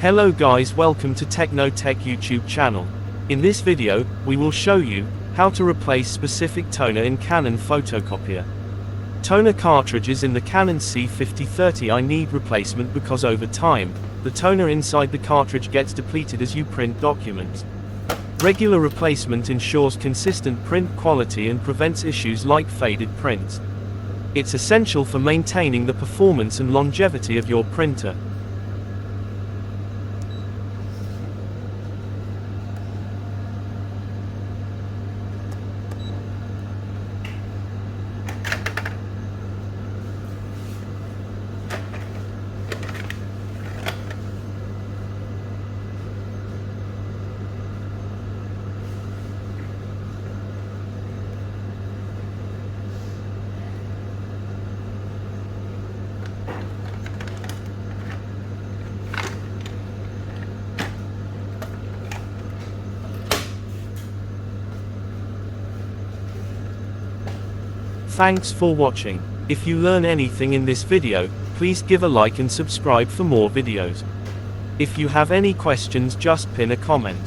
Hello guys, welcome to Techno Tech YouTube channel. In this video, we will show you how to replace specific toner in Canon Photocopier. Toner cartridges in the Canon C5030i need replacement because over time, the toner inside the cartridge gets depleted as you print documents. Regular replacement ensures consistent print quality and prevents issues like faded prints. It's essential for maintaining the performance and longevity of your printer. Thanks for watching. If you learn anything in this video, please give a like and subscribe for more videos. If you have any questions, just pin a comment.